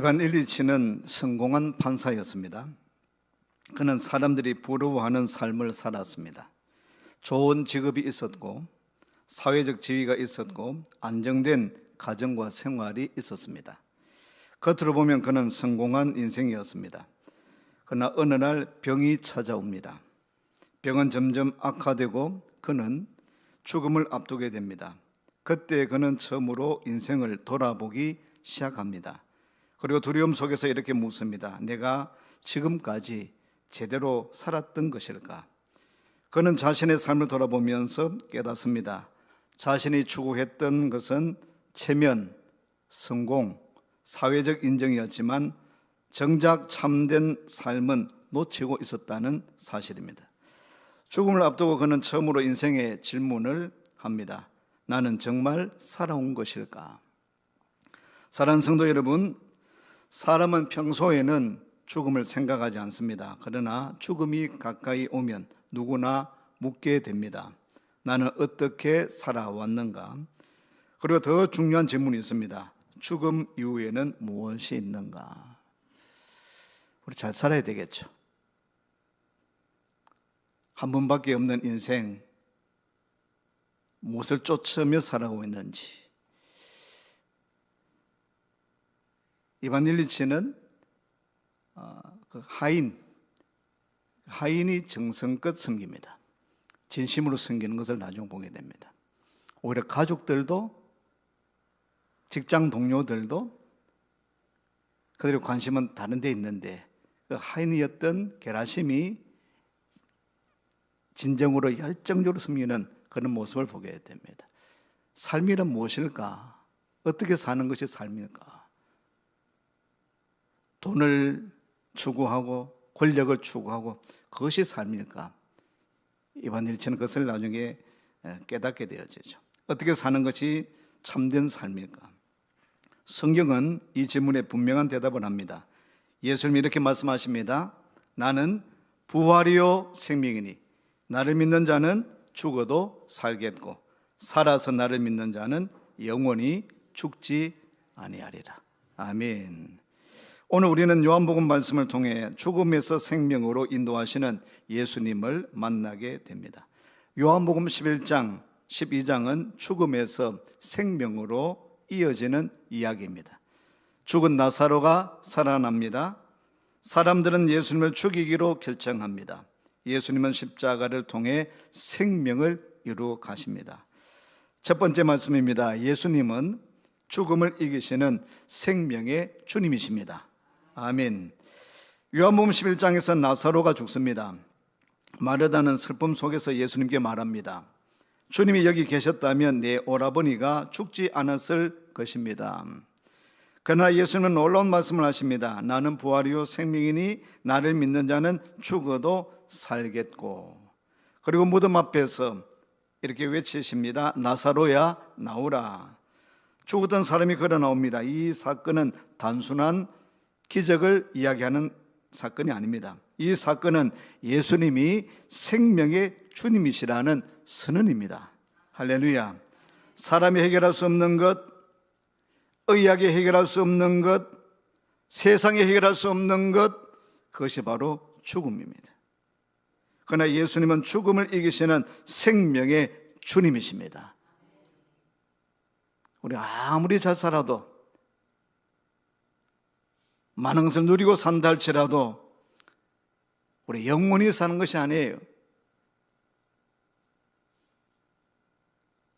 이반 일리치는 성공한 판사였습니다. 그는 사람들이 부러워하는 삶을 살았습니다. 좋은 직업이 있었고 사회적 지위가 있었고 안정된 가정과 생활이 있었습니다. 겉으로 보면 그는 성공한 인생이었습니다. 그러나 어느 날 병이 찾아옵니다. 병은 점점 악화되고 그는 죽음을 앞두게 됩니다. 그때 그는 처음으로 인생을 돌아보기 시작합니다. 그리고 두려움 속에서 이렇게 묻습니다. 내가 지금까지 제대로 살았던 것일까? 그는 자신의 삶을 돌아보면서 깨닫습니다. 자신이 추구했던 것은 체면, 성공, 사회적 인정이었지만 정작 참된 삶은 놓치고 있었다는 사실입니다. 죽음을 앞두고 그는 처음으로 인생의 질문을 합니다. 나는 정말 살아온 것일까? 사랑하는 성도 여러분, 사람은 평소에는 죽음을 생각하지 않습니다. 그러나 죽음이 가까이 오면 누구나 묻게 됩니다. 나는 어떻게 살아왔는가? 그리고 더 중요한 질문이 있습니다. 죽음 이후에는 무엇이 있는가? 우리 잘 살아야 되겠죠. 한 번밖에 없는 인생, 무엇을 쫓으며 살아가고 있는지. 이반 일리치는 그 하인이 정성껏 섬깁니다. 진심으로 섬기는 것을 나중에 보게 됩니다. 오히려 가족들도 직장 동료들도 그들의 관심은 다른 데 있는데 그 하인이었던 게라심이 진정으로 열정적으로 섬기는 그런 모습을 보게 됩니다. 삶이란 무엇일까? 어떻게 사는 것이 삶일까? 돈을 추구하고 권력을 추구하고 그것이 삶일까? 이반 일치는 그것을 나중에 깨닫게 되어지죠. 어떻게 사는 것이 참된 삶일까? 성경은 이 질문에 분명한 대답을 합니다. 예수님이 이렇게 말씀하십니다. 나는 부활이요 생명이니 나를 믿는 자는 죽어도 살겠고 살아서 나를 믿는 자는 영원히 죽지 아니하리라. 아멘. 오늘 우리는 요한복음 말씀을 통해 죽음에서 생명으로 인도하시는 예수님을 만나게 됩니다. 요한복음 11장, 12장은 죽음에서 생명으로 이어지는 이야기입니다. 죽은 나사로가 살아납니다. 사람들은 예수님을 죽이기로 결정합니다. 예수님은 십자가를 통해 생명을 이루어 가십니다. 첫 번째 말씀입니다. 예수님은 죽음을 이기시는 생명의 주님이십니다. 아멘. 요한복음 11장에서 나사로가 죽습니다. 마르다는 슬픔 속에서 예수님께 말합니다. 주님이 여기 계셨다면 내 오라버니가 죽지 않았을 것입니다. 그러나 예수님은 놀라운 말씀을 하십니다. 나는 부활이요 생명이니 나를 믿는 자는 죽어도 살겠고. 그리고 무덤 앞에서 이렇게 외치십니다. 나사로야 나오라. 죽었던 사람이 걸어 나옵니다. 이 사건은 단순한 기적을 이야기하는 사건이 아닙니다. 이 사건은 예수님이 생명의 주님이시라는 선언입니다. 할렐루야. 사람이 해결할 수 없는 것, 의학이 해결할 수 없는 것, 세상이 해결할 수 없는 것, 그것이 바로 죽음입니다. 그러나 예수님은 죽음을 이기시는 생명의 주님이십니다. 우리 아무리 잘 살아도 많은 것을 누리고 산다 할지라도 우리 영원히 사는 것이 아니에요.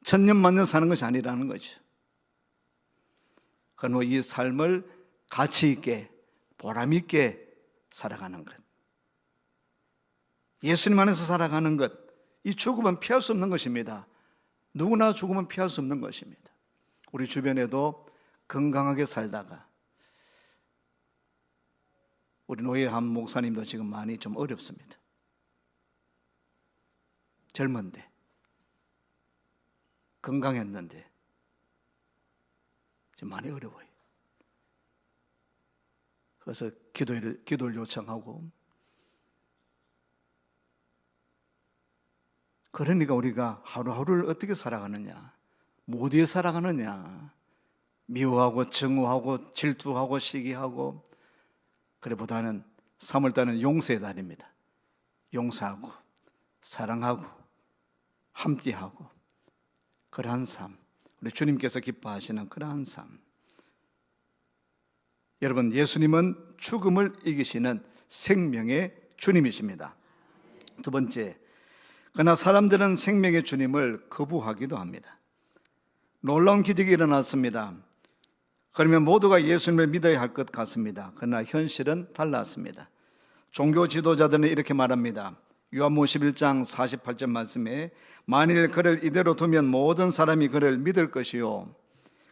천년만년 사는 것이 아니라는 거죠. 그러므로 이 삶을 가치 있게 보람 있게 살아가는 것, 예수님 안에서 살아가는 것, 이 죽음은 피할 수 없는 것입니다. 누구나 죽음은 피할 수 없는 것입니다. 우리 주변에도 건강하게 살다가 우리 노예 한 목사님도 지금 많이 좀 어렵습니다. 젊은데 건강했는데 지금 많이 어려워요. 그래서 기도를 요청하고, 그러니까 우리가 하루하루를 어떻게 살아가느냐, 뭐 어디에 살아가느냐, 미워하고 증오하고 질투하고 시기하고, 그래보다는 3월달은 용서의 달입니다. 용서하고 사랑하고 함께하고, 그러한 삶, 우리 주님께서 기뻐하시는 그러한 삶. 여러분, 예수님은 죽음을 이기시는 생명의 주님이십니다. 두 번째, 그러나 사람들은 생명의 주님을 거부하기도 합니다. 놀라운 기적이 일어났습니다. 그러면 모두가 예수님을 믿어야 할 것 같습니다. 그러나 현실은 달랐습니다. 종교 지도자들은 이렇게 말합니다. 요한복음 11장 48절 말씀에 만일 그를 이대로 두면 모든 사람이 그를 믿을 것이요,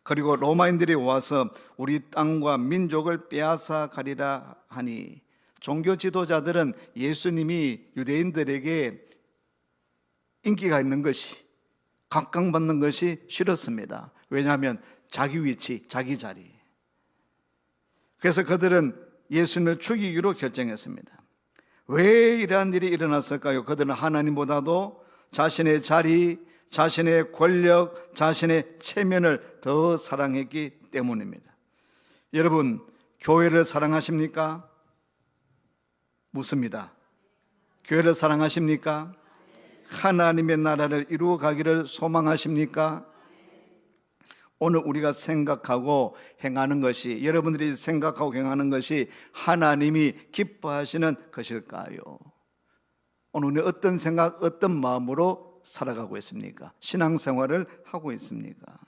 그리고 로마인들이 와서 우리 땅과 민족을 빼앗아 가리라 하니, 종교 지도자들은 예수님이 유대인들에게 인기가 있는 것이, 각광받는 것이 싫었습니다. 왜냐하면 자기 위치, 자기 자리. 그래서 그들은 예수님을 죽이기로 결정했습니다. 왜 이러한 일이 일어났을까요? 그들은 하나님보다도 자신의 자리, 자신의 권력, 자신의 체면을 더 사랑했기 때문입니다. 여러분, 교회를 사랑하십니까? 묻습니다. 교회를 사랑하십니까? 하나님의 나라를 이루어 가기를 소망하십니까? 오늘 우리가 생각하고 행하는 것이, 여러분들이 생각하고 행하는 것이 하나님이 기뻐하시는 것일까요? 오늘 우리 어떤 생각, 어떤 마음으로 살아가고 있습니까? 신앙생활을 하고 있습니까?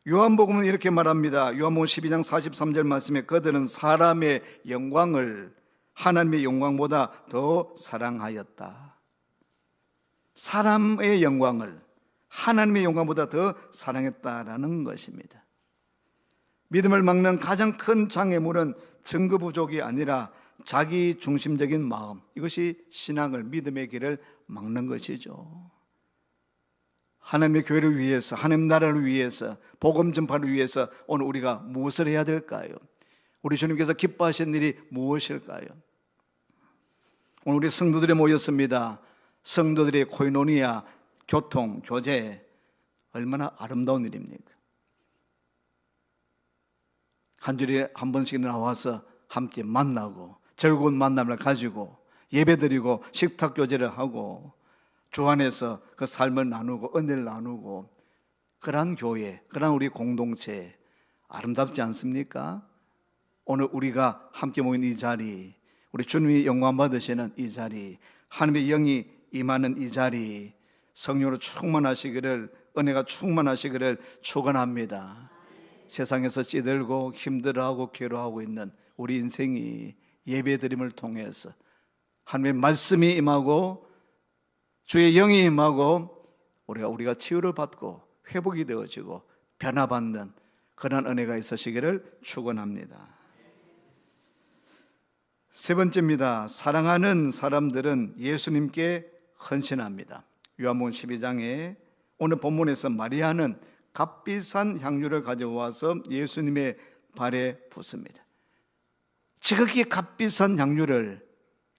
요한복음은 이렇게 말합니다. 요한복음 12장 43절 말씀에 그들은 사람의 영광을 하나님의 영광보다 더 사랑하였다. 사람의 영광을 하나님의 영광보다 더 사랑했다라는 것입니다. 믿음을 막는 가장 큰 장애물은 증거 부족이 아니라 자기 중심적인 마음, 이것이 신앙을, 믿음의 길을 막는 것이죠. 하나님의 교회를 위해서, 하나님 나라를 위해서, 복음 전파를 위해서 오늘 우리가 무엇을 해야 될까요? 우리 주님께서 기뻐하신 일이 무엇일까요? 오늘 우리 성도들이 모였습니다. 성도들의 코이노니아, 교통, 교제, 얼마나 아름다운 일입니까? 한 주일에 한 번씩 나와서 함께 만나고 즐거운 만남을 가지고 예배드리고 식탁 교제를 하고 주 안에서 그 삶을 나누고 은혜를 나누고, 그러한 교회, 그러한 우리 공동체 아름답지 않습니까? 오늘 우리가 함께 모인 이 자리, 우리 주님이 영광 받으시는 이 자리, 하나님의 영이 임하는 이 자리, 성령으로 충만하시기를, 은혜가 충만하시기를 축원합니다. 세상에서 찌들고 힘들어하고 괴로워하고 있는 우리 인생이 예배드림을 통해서 하나님의 말씀이 임하고 주의 영이 임하고 우리가 치유를 받고 회복이 되어지고 변화받는 그런 은혜가 있으시기를 축원합니다. 세 번째입니다. 사랑하는 사람들은 예수님께 헌신합니다. 요한복음 12장에 오늘 본문에서 마리아는 값비싼 향유를 가져와서 예수님의 발에 붓습니다. 지극히 값비싼 향유를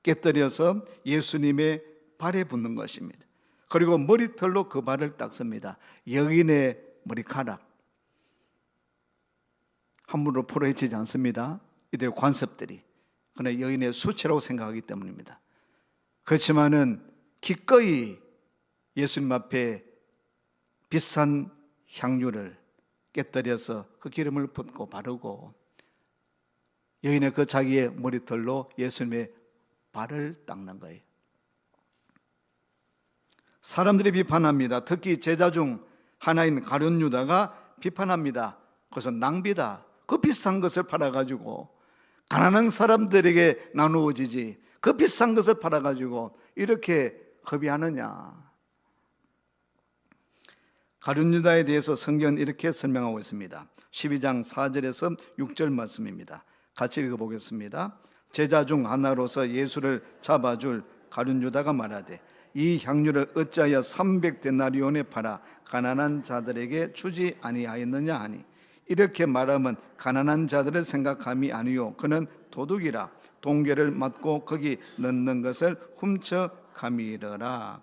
깨뜨려서 예수님의 발에 붓는 것입니다. 그리고 머리털로 그 발을 닦습니다. 여인의 머리카락 함부로 풀어헤치지 않습니다. 이들의 관습들이. 그러나 여인의 수치라고 생각하기 때문입니다. 그렇지만은 기꺼이 예수님 앞에 비싼 향유를 깨뜨려서 그 기름을 붓고 바르고 여인의 그 자기의 머리털로 예수님의 발을 닦는 거예요. 사람들이 비판합니다. 특히 제자 중 하나인 가룟 유다가 비판합니다. 그것은 낭비다. 그 비싼 것을 팔아가지고 가난한 사람들에게 나누어지지, 그 비싼 것을 팔아가지고 이렇게 허비하느냐. 가룟 유다에 대해서 성경은 이렇게 설명하고 있습니다. 12장 4절에서 6절 말씀입니다. 같이 읽어보겠습니다. 제자 중 하나로서 예수를 잡아줄 가룟 유다가 말하되 이 향유를 어찌하여 300데나리온에 팔아 가난한 자들에게 주지 아니하였느냐 하니, 이렇게 말하면 가난한 자들을 생각함이 아니요 그는 도둑이라 동괴를 맞고 거기 넣는 것을 훔쳐 가미르라.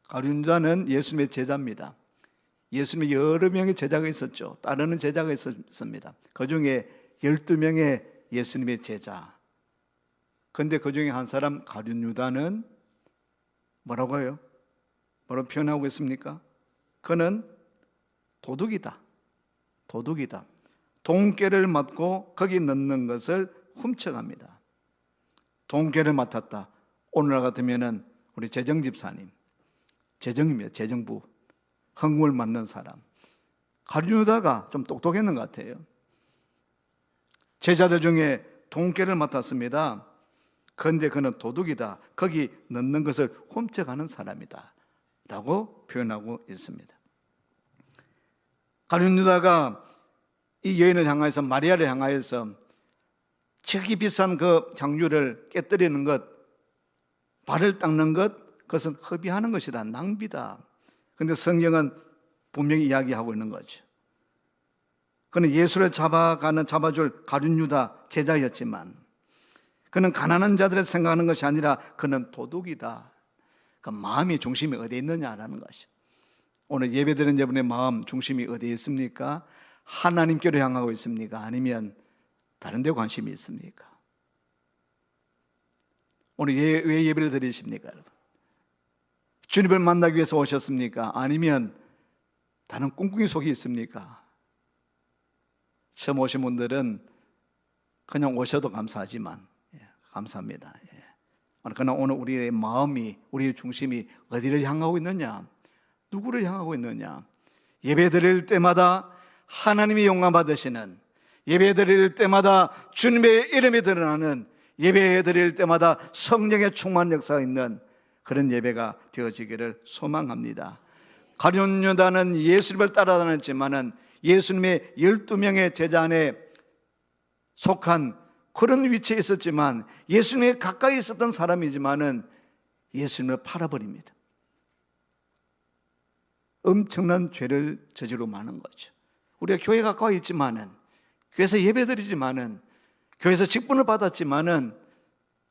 가룟 유다는 예수님의 제자입니다. 예수님의 여러 명의 제자가 있었죠. 따르는 제자가 있었습니다. 그 중에 12명의 예수님의 제자. 그런데 그 중에 한 사람 가룟 유다는 뭐라고 해요? 뭐라고 표현하고 있습니까? 그는 도둑이다. 도둑이다. 돈꾀를 맡고 거기 넣는 것을 훔쳐갑니다. 돈꾀를 맡았다. 오늘날 같으면은 우리 재정집사님, 재정입니다. 재정부, 헌금을 맡는 사람. 가룟 유다가 좀 똑똑했는 것 같아요. 제자들 중에 돈꾀를 맡았습니다. 그런데 그는 도둑이다. 거기 넣는 것을 훔쳐가는 사람이다 라고 표현하고 있습니다. 가룟 유다가 이 여인을 향하여서, 마리아를 향하여서 지극히 비싼 그 향유를 깨뜨리는 것, 발을 닦는 것, 그것은 허비하는 것이다, 낭비다. 그런데 성경은 분명히 이야기하고 있는 거죠. 그는 예수를 잡아줄 가룟 유다 제자였지만 그는 가난한 자들을 생각하는 것이 아니라 그는 도둑이다. 그 마음의 중심이 어디에 있느냐라는 것이죠. 오늘 예배드리는 여러분의 마음 중심이 어디에 있습니까? 하나님께로 향하고 있습니까? 아니면 다른 데 관심이 있습니까? 오늘 왜 예배를 드리십니까, 여러분? 주님을 만나기 위해서 오셨습니까? 아니면 다른 꿍꿍이 속이 있습니까? 처음 오신 분들은 그냥 오셔도 감사하지만, 감사합니다. 그러나 오늘 우리의 마음이, 우리의 중심이 어디를 향하고 있느냐? 누구를 향하고 있느냐? 예배 드릴 때마다 하나님이 영광 받으시는, 예배 드릴 때마다 주님의 이름이 드러나는, 예배 드릴 때마다 성령의 충만 역사가 있는 그런 예배가 되어지기를 소망합니다. 가룟 유다는 예수님을 따라다녔지만은 예수님의 12명의 제자 안에 속한 그런 위치에 있었지만, 예수님에 가까이 있었던 사람이지만은 예수님을 팔아버립니다. 엄청난 죄를 저지르고 마는 거죠. 우리가 교회 가까이 있지만은, 교회에서 예배드리지만은, 교회에서 직분을 받았지만은,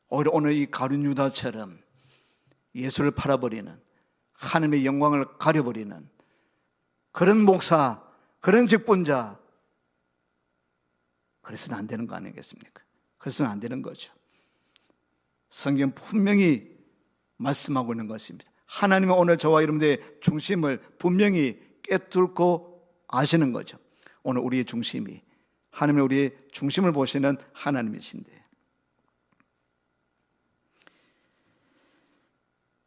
오히려 오늘 이 가룟 유다처럼 예수를 팔아버리는, 하나님의 영광을 가려버리는 그런 목사, 그런 직분자, 그래서는 안 되는 거 아니겠습니까? 그래서는 안 되는 거죠. 성경 분명히 말씀하고 있는 것입니다. 하나님은 오늘 저와 여러분들의 중심을 분명히 꿰뚫고 아시는 거죠. 오늘 우리의 중심이, 하나님은 우리의 중심을 보시는 하나님이신데,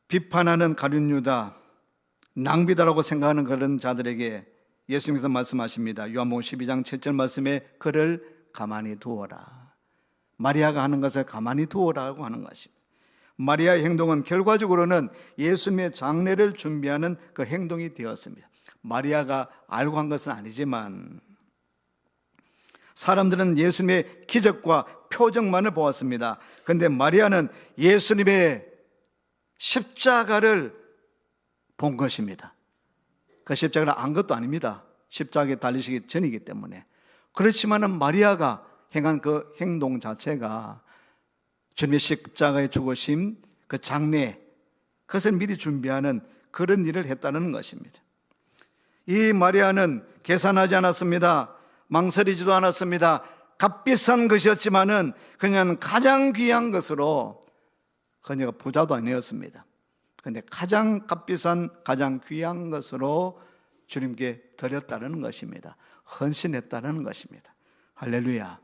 비판하는 가룟 유다, 낭비다라고 생각하는 그런 자들에게 예수님께서 말씀하십니다. 요한복음 12장 7절 말씀에 그를 가만히 두어라. 마리아가 하는 것을 가만히 두어라고 하는 것입니다. 마리아의 행동은 결과적으로는 예수님의 장례를 준비하는 그 행동이 되었습니다. 마리아가 알고 한 것은 아니지만 사람들은 예수님의 기적과 표적만을 보았습니다. 그런데 마리아는 예수님의 십자가를 본 것입니다. 그 십자가를 안 것도 아닙니다. 십자가에 달리시기 전이기 때문에. 그렇지만은 마리아가 행한 그 행동 자체가 주님의 십자가의 죽으심, 그 장례, 그것을 미리 준비하는 그런 일을 했다는 것입니다. 이 마리아는 계산하지 않았습니다. 망설이지도 않았습니다. 값비싼 것이었지만은 그냥 가장 귀한 것으로, 그녀가 부자도 아니었습니다. 그런데 가장 값비싼, 가장 귀한 것으로 주님께 드렸다는 것입니다. 헌신했다는 것입니다. 할렐루야.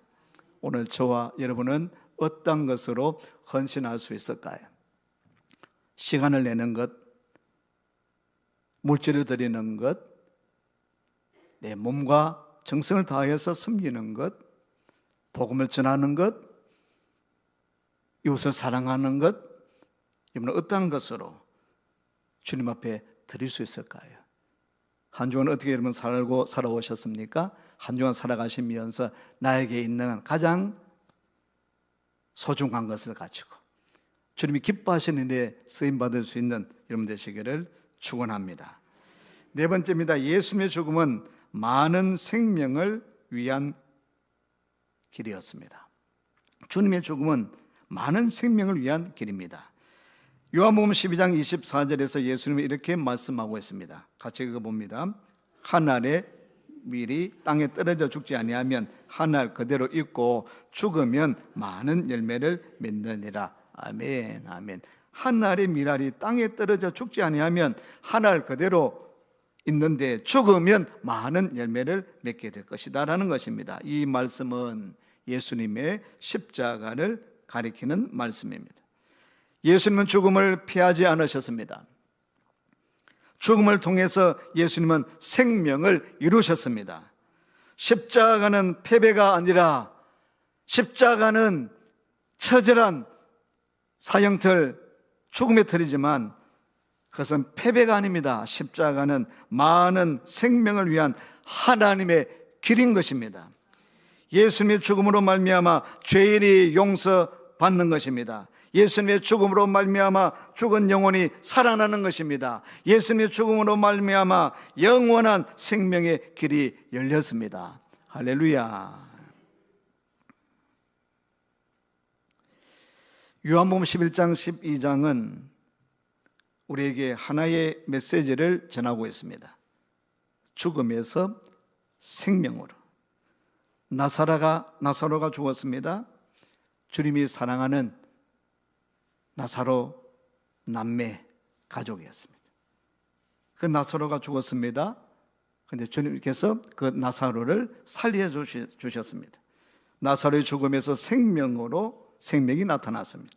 오늘 저와 여러분은 어떤 것으로 헌신할 수 있을까요? 시간을 내는 것, 물질을 드리는 것, 내 몸과 정성을 다해서 섬기는 것, 복음을 전하는 것, 이웃을 사랑하는 것, 여러분은 어떤 것으로 주님 앞에 드릴 수 있을까요? 한 주간 어떻게 여러분 살아오셨습니까? 한 주간 살아가시면서 나에게 있는 가장 소중한 것을 가지고 주님이 기뻐하시는 일에 쓰임받을 수 있는 여러분 되시기를 축원합니다. 네 번째입니다. 예수님의 죽음은 많은 생명을 위한 길이었습니다. 주님의 죽음은 많은 생명을 위한 길입니다. 요한복음 12장 24절에서 예수님이 이렇게 말씀하고 있습니다. 같이 읽어봅니다. 한 알의 밀이 땅에 떨어져 죽지 아니하면 한 알 그대로 있고 죽으면 많은 열매를 맺느니라. 아멘, 아멘. 한 알의 밀알이 땅에 떨어져 죽지 아니하면 한 알 그대로 있는데 죽으면 많은 열매를 맺게 될 것이다라는 것입니다. 이 말씀은 예수님의 십자가를 가리키는 말씀입니다. 예수님은 죽음을 피하지 않으셨습니다. 죽음을 통해서 예수님은 생명을 이루셨습니다. 십자가는 패배가 아니라 십자가는 처절한 사형틀, 죽음의 틀이지만 그것은 패배가 아닙니다. 십자가는 많은 생명을 위한 하나님의 길인 것입니다. 예수님의 죽음으로 말미암아 죄인이 용서받는 것입니다. 예수님의 죽음으로 말미암아 죽은 영혼이 살아나는 것입니다. 예수님의 죽음으로 말미암아 영원한 생명의 길이 열렸습니다. 할렐루야. 요한복음 11장 12장은 우리에게 하나의 메시지를 전하고 있습니다. 죽음에서 생명으로. 나사로가 죽었습니다. 주님이 사랑하는 나사로 남매 가족이었습니다. 그 나사로가 죽었습니다. 그런데 주님께서 그 나사로를 살려 주셨습니다. 나사로의 죽음에서 생명이 나타났습니다.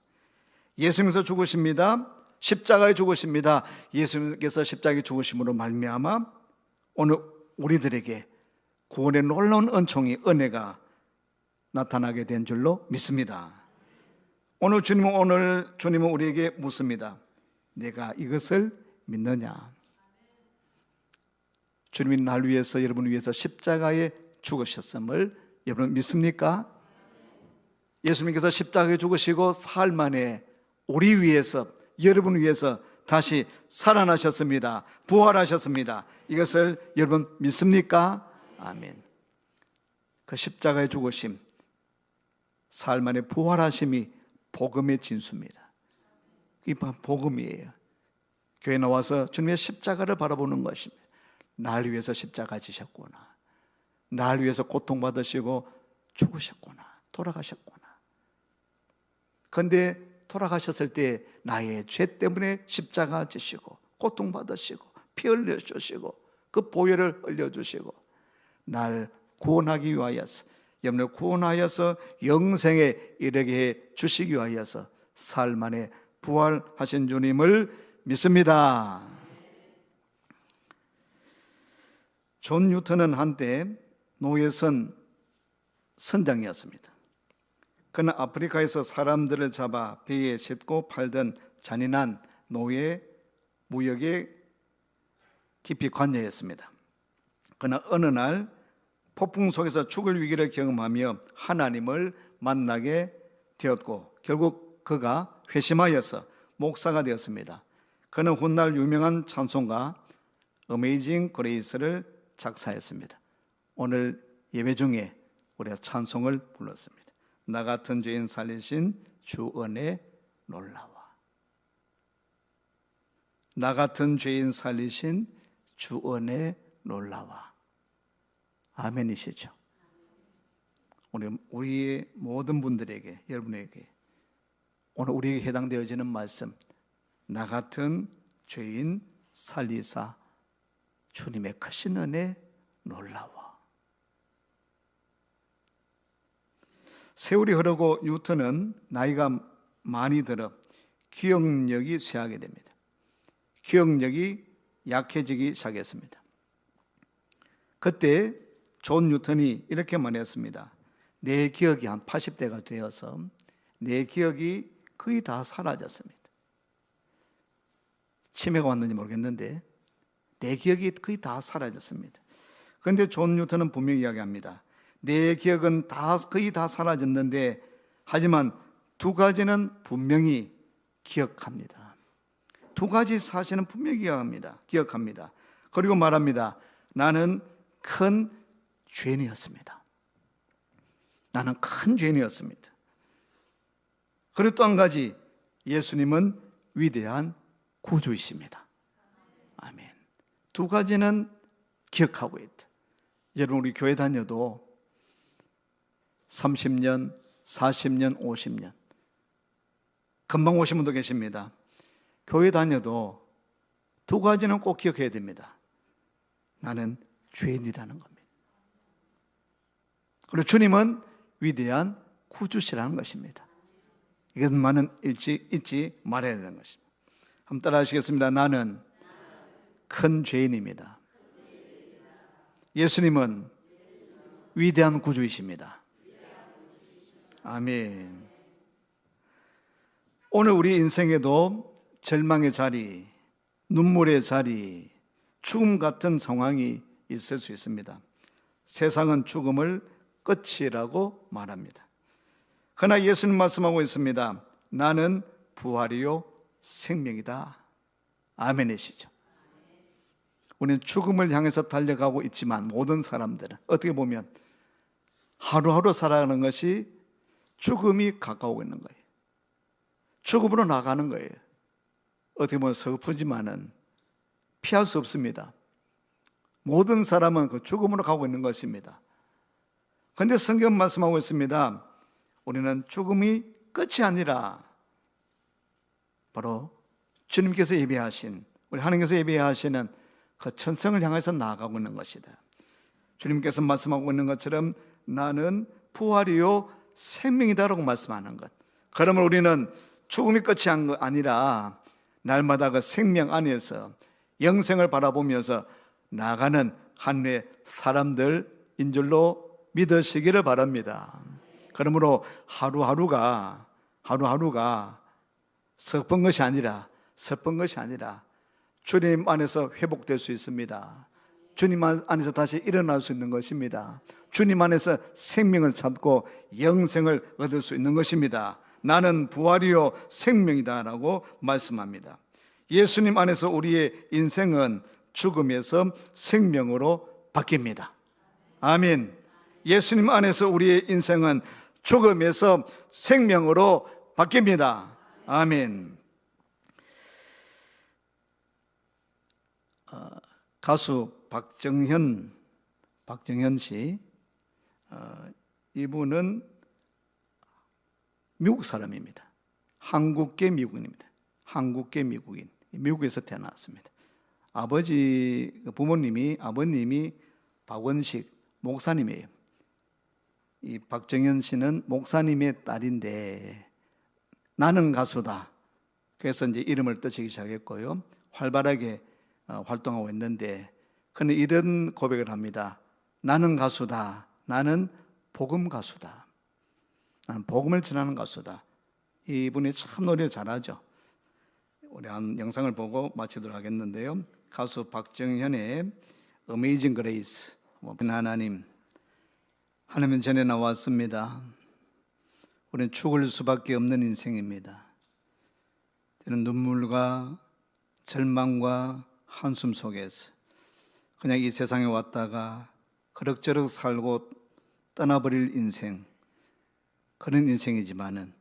예수님께서 죽으십니다. 십자가에 죽으십니다. 예수님께서 십자가에 죽으심으로 말미암아 오늘 우리들에게 구원의 놀라운 은혜가 나타나게 된 줄로 믿습니다. 오늘 주님은 우리에게 묻습니다. 내가 이것을 믿느냐? 주님이 날 위해서, 여러분 위해서 십자가에 죽으셨음을 여러분 믿습니까? 예수님께서 십자가에 죽으시고 사흘 만에 우리 위해서, 여러분 위해서 다시 살아나셨습니다. 부활하셨습니다. 이것을 여러분 믿습니까? 아멘. 그 십자가에 죽으심, 사흘 만에 부활하심이 복음의 진수입니다. 이 복음이에요. 교회 나와서 주님의 십자가를 바라보는 것입니다. 날 위해서 십자가 지셨구나. 날 위해서 고통받으시고 죽으셨구나. 돌아가셨구나. 그런데 돌아가셨을 때 나의 죄 때문에 십자가 지시고 고통받으시고 피 흘려주시고 그 보혈을 흘려주시고 날 구원하기 위하여서, 여러분을 구원하여서 영생에 이르게 해 주시기 위하여서 사흘 만에 부활하신 주님을 믿습니다. 존 뉴턴은 한때 노예선 선장이었습니다. 그는 아프리카에서 사람들을 잡아 배에 싣고 팔던 잔인한 노예 무역에 깊이 관여했습니다. 그러나 어느 날 폭풍 속에서 죽을 위기를 경험하며 하나님을 만나게 되었고 결국 그가 회심하여서 목사가 되었습니다. 그는 훗날 유명한 찬송가 어메이징 그레이스를 작사했습니다. 오늘 예배 중에 우리가 찬송을 불렀습니다. 나 같은 죄인 살리신 주 은혜 놀라워. 나 같은 죄인 살리신 주 은혜 놀라워. 아멘이시죠? 우리의 모든 분들에게, 여러분에게 오늘 우리에게 해당되어지는 말씀, 나 같은 죄인 살리사 주님의 크신 은혜 놀라워. 세월이 흐르고 뉴턴은 나이가 많이 들어 기억력이 쇠하게 됩니다. 기억력이 약해지기 시작했습니다. 그때 존 뉴턴이 이렇게 말했습니다. 내 기억이 한 80대가 되어서 내 기억이 거의 다 사라졌습니다. 치매가 왔는지 모르겠는데 내 기억이 거의 다 사라졌습니다. 그런데 존 뉴턴은 분명히 이야기합니다. 내 기억은 거의 다 사라졌는데 하지만 두 가지는 분명히 기억합니다. 두 가지 사실은 분명히 기억합니다. 그리고 말합니다. 나는 큰 죄인이었습니다. 나는 큰 죄인이었습니다. 그리고 또 한 가지, 예수님은 위대한 구주이십니다. 아멘. 두 가지는 기억하고 있다. 여러분, 우리 교회 다녀도 30년, 40년, 50년 금방 오신 분도 계십니다. 교회 다녀도 두 가지는 꼭 기억해야 됩니다. 나는 죄인이라는 겁니다. 그리고 주님은 위대한 구주시라는 것입니다. 이것만은 잊지 말아야 되는 것입니다. 한번 따라 하시겠습니다. 나는 큰 죄인입니다. 예수님은 위대한 구주이십니다. 아멘. 오늘 우리 인생에도 절망의 자리, 눈물의 자리, 죽음 같은 상황이 있을 수 있습니다. 세상은 죽음을 끝이라고 말합니다. 그러나 예수님 말씀하고 있습니다. 나는 부활이요 생명이다. 아멘이시죠. 우리는 죽음을 향해서 달려가고 있지만 모든 사람들은 어떻게 보면 하루하루 살아가는 것이 죽음이 가까우고 있는 거예요. 죽음으로 나가는 거예요. 어떻게 보면 슬프지만은 피할 수 없습니다. 모든 사람은 그 죽음으로 가고 있는 것입니다. 그런데 성경 말씀하고 있습니다. 우리는 죽음이 끝이 아니라 바로 주님께서 예비하신, 우리 하나님께서 예비하시는 그 천성을 향해서 나아가고 있는 것이다. 주님께서 말씀하고 있는 것처럼 나는 부활이요 생명이다라고 말씀하는 것. 그러면 우리는 죽음이 끝이 아니라 날마다 그 생명 안에서 영생을 바라보면서 나아가는 한 회 사람들인 줄로 믿으시기를 바랍니다. 그러므로 하루하루가 슬픈 것이 아니라 주님 안에서 회복될 수 있습니다. 주님 안에서 다시 일어날 수 있는 것입니다. 주님 안에서 생명을 찾고 영생을 얻을 수 있는 것입니다. 나는 부활이요 생명이다 라고 말씀합니다. 예수님 안에서 우리의 인생은 죽음에서 생명으로 바뀝니다. 아멘. 예수님 안에서 우리의 인생은 죽음에서 생명으로 바뀝니다. 아멘. 가수 박정현 씨, 이분은 미국 사람입니다. 한국계 미국인입니다. 한국계 미국인, 미국에서 태어났습니다. 아버님이 박원식 목사님이에요. 이 박정현 씨는 목사님의 딸인데 나는 가수다. 그래서 이제 이름을 뜨시기 시작했고요. 활발하게 활동하고 있는데, 그는 이런 고백을 합니다. 나는 가수다. 나는 복음 가수다. 나는 복음을 전하는 가수다. 이분이 참 노래 잘하죠. 우리 한 영상을 보고 마치도록 하겠는데요. 가수 박정현의 Amazing Grace. 하나님 전에 나왔습니다. 우리는 죽을 수밖에 없는 인생입니다. 때는 눈물과 절망과 한숨 속에서 그냥 이 세상에 왔다가 그럭저럭 살고 떠나버릴 인생, 그런 인생이지만은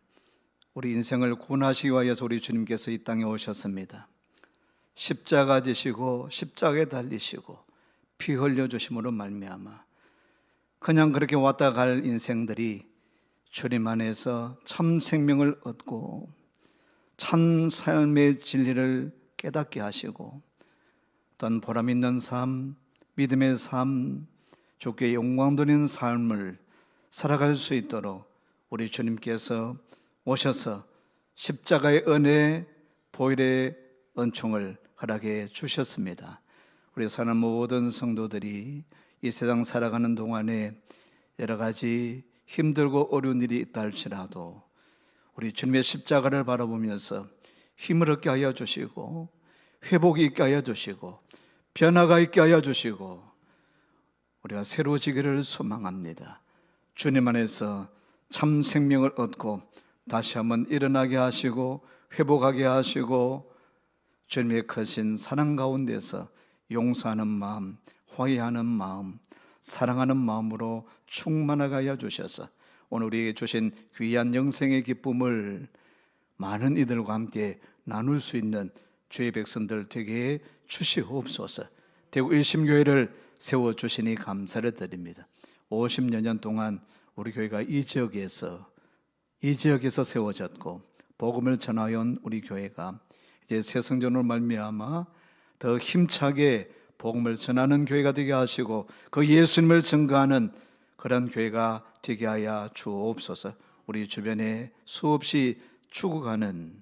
우리 인생을 구원하시기 위해서 우리 주님께서 이 땅에 오셨습니다. 십자가 지시고 십자가에 달리시고 피 흘려주심으로 말미암아 그냥 그렇게 왔다 갈 인생들이 주님 안에서 참 생명을 얻고 참 삶의 진리를 깨닫게 하시고 어떤 보람 있는 삶, 믿음의 삶, 주께 영광 돌리는 삶을 살아갈 수 있도록 우리 주님께서 오셔서 십자가의 은혜, 보혈의 은총을 허락해 주셨습니다. 우리 사는 모든 성도들이 이 세상 살아가는 동안에 여러 가지 힘들고 어려운 일이 있다 할지라도 우리 주님의 십자가를 바라보면서 힘을 얻게 하여 주시고 회복이 있게 하여 주시고 변화가 있게 하여 주시고 우리가 새로워지기를 소망합니다. 주님 안에서 참 생명을 얻고 다시 한번 일어나게 하시고 회복하게 하시고 주님의 크신 사랑 가운데서 용서하는 마음, 화해하는 마음, 사랑하는 마음으로 충만하게 하여 주셔서 오늘 우리에게 주신 귀한 영생의 기쁨을 많은 이들과 함께 나눌 수 있는 주의 백성들 되게 해 주시옵소서. 대구 일심교회를 세워주시니 감사를 드립니다. 50여 년 동안 우리 교회가 이 지역에서 세워졌고 복음을 전하여온 우리 교회가 이제 새 성전으로 말미암아 더 힘차게 복음을 전하는 교회가 되게 하시고 그 예수님을 증거하는 그런 교회가 되게 하여 주옵소서. 우리 주변에 수없이 죽어가는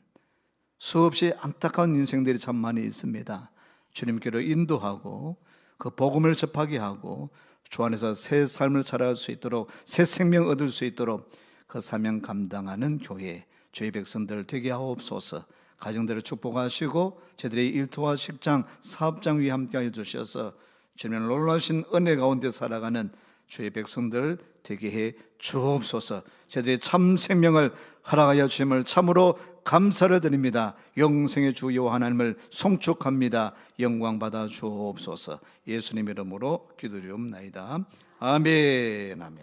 수없이 안타까운 인생들이 참 많이 있습니다. 주님께로 인도하고 그 복음을 접하게 하고 주 안에서 새 삶을 살아갈 수 있도록 새 생명 얻을 수 있도록 그 사명 감당하는 교회 주의 백성들 되게 하옵소서. 가정들을 축복하시고 저들의 일터와 식장, 사업장 위에 함께하여 주셔서 주님의 놀라신 은혜 가운데 살아가는 주의 백성들 되게 해 주옵소서. 저들의 참 생명을 허락하여 주심을 참으로 감사를 드립니다. 영생의 주 여호와 하나님을 송축합니다. 영광 받아 주옵소서. 예수님 이름으로 기도드리옵나이다. 아멘. 아멘.